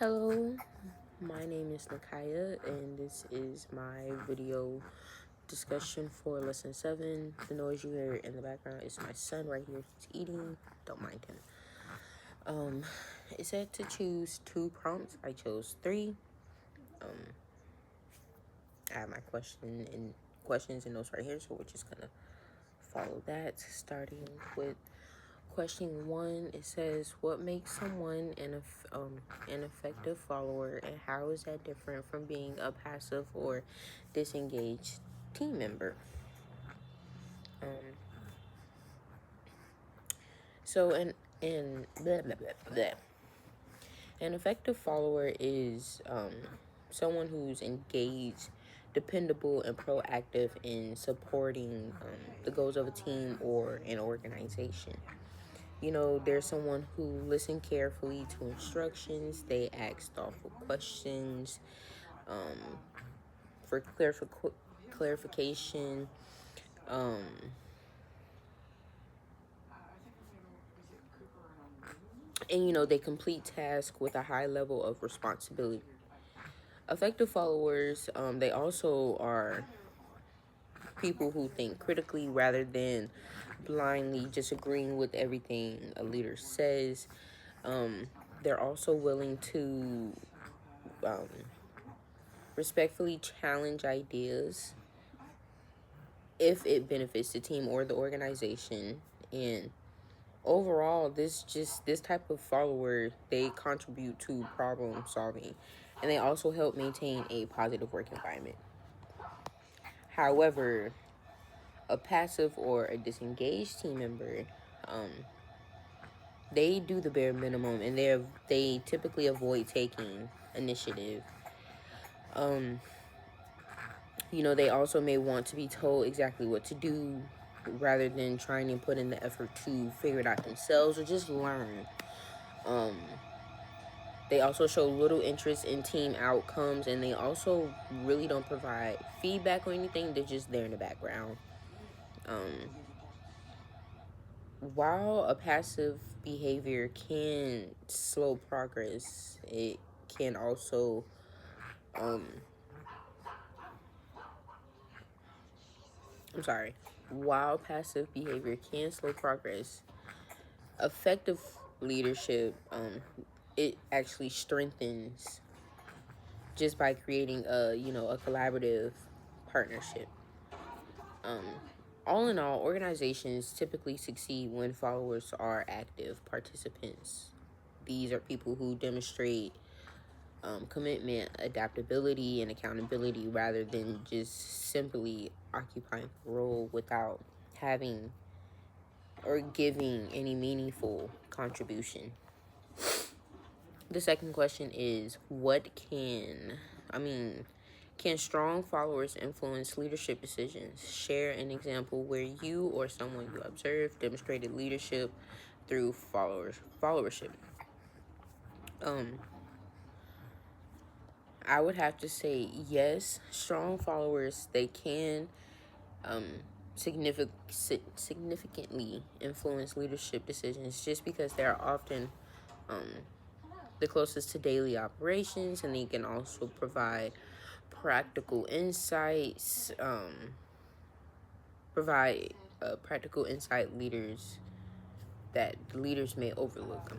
Hello, my name is Nakaya, and this is my video discussion for lesson 7. The noise you hear in the background is my son right here. He's eating. Don't mind him. It said to choose 2 prompts. I chose 3. I have my questions and notes right here, so we're just gonna follow that. Starting with question 1, it says, what makes someone an effective follower, and how is that different from being a passive or disengaged team member? So an blah, blah, blah, blah. An effective follower is someone who's engaged, dependable, and proactive in supporting the goals of a team or an organization. There's someone who listens carefully to instructions. They ask thoughtful questions for clarification. And, they complete tasks with a high level of responsibility. Effective followers, they also are people who think critically rather than blindly just agreeing with everything a leader says. They're also willing to respectfully challenge ideas if it benefits the team or the organization. And overall, this type of follower, they contribute to problem solving, and they also help maintain a positive work environment. However, a passive or a disengaged team member, they do the bare minimum, and they typically avoid taking initiative. They also may want to be told exactly what to do rather than trying to put in the effort to figure it out themselves or just learn. They also show little interest in team outcomes, and they also really don't provide feedback or anything. They're just there in the background. While a passive behavior can slow progress, it can also while passive behavior can slow progress, effective leadership, it actually strengthens just by creating a collaborative partnership. All in all, organizations typically succeed when followers are active participants. These are people who demonstrate commitment, adaptability, and accountability rather than just simply occupying a role without having or giving any meaningful contribution. The second question is, can strong followers influence leadership decisions? Share an example where you or someone you observed demonstrated leadership through followership. I would have to say yes. Strong followers, they can significantly influence leadership decisions just because they are often the closest to daily operations, and they can also provide practical insights, practical insight leaders that leaders may overlook.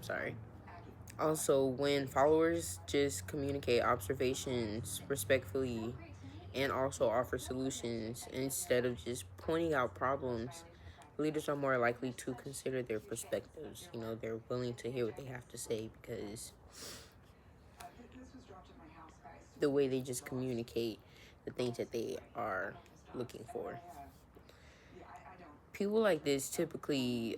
Also, when followers just communicate observations respectfully and also offer solutions instead of just pointing out problems, leaders are more likely to consider their perspectives. They're willing to hear what they have to say because the way they just communicate the things that they are looking for. People like this typically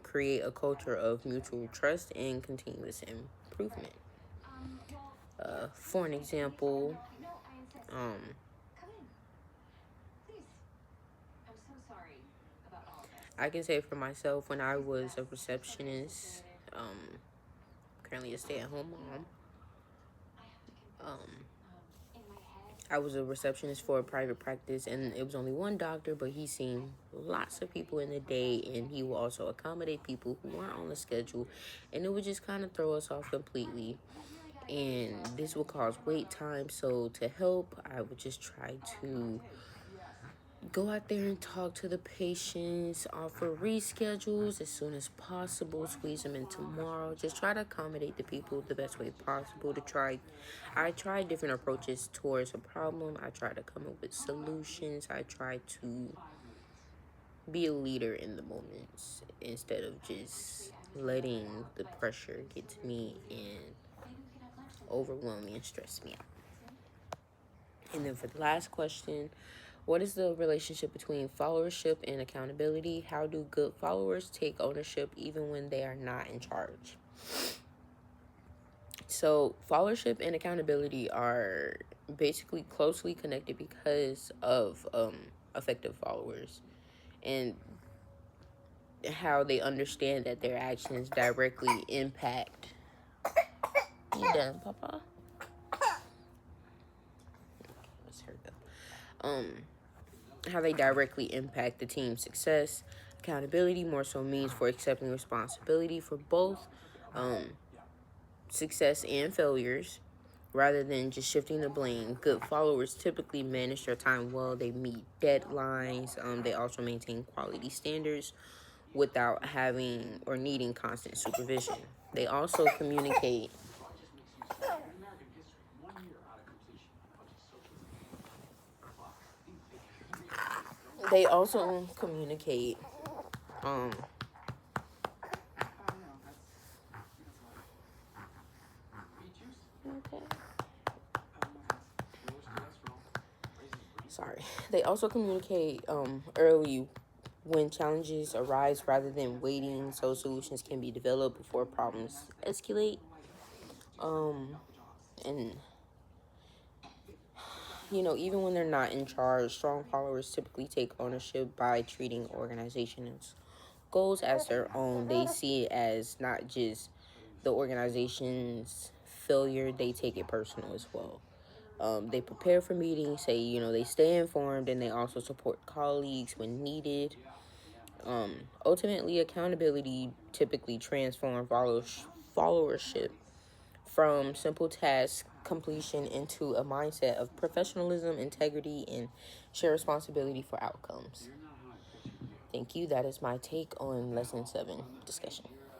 create a culture of mutual trust and continuous improvement. For an example, I can say for myself, when I was a receptionist, currently a stay-at-home mom, I was a receptionist for a private practice, and it was only one doctor, but he seen lots of people in the day, and he will also accommodate people who weren't on the schedule, and it would just kind of throw us off completely. and this will cause wait time. So to help, I would just try to go out there and talk to the patients, offer reschedules as soon as possible, squeeze them in tomorrow. Just try to accommodate the people the best way possible. I try different approaches towards a problem. I try to come up with solutions. I try to be a leader in the moments instead of just letting the pressure get to me and overwhelm me and stress me out. And then for the last question, what is the relationship between followership and accountability? How do good followers take ownership even when they are not in charge? So followership and accountability are basically closely connected because of effective followers and how they understand that their actions directly impact. You done, Papa? Let's her go. How they directly impact the team's success. Accountability more so means for accepting responsibility for both success and failures rather than just shifting the blame. Good followers typically manage their time well. They meet deadlines. They also maintain quality standards without having or needing constant supervision. They also communicate. They also communicate. Okay. Sorry. They also communicate early when challenges arise rather than waiting so solutions can be developed before problems escalate. And even when they're not in charge, strong followers typically take ownership by treating organizations' goals as their own. They see it as not just the organization's failure, they take it personal as well. They prepare for meetings, they stay informed, and they also support colleagues when needed. Ultimately, accountability typically transforms followership from simple task completion into a mindset of professionalism, integrity, and shared responsibility for outcomes. Thank you. That is my take on lesson 7 discussion.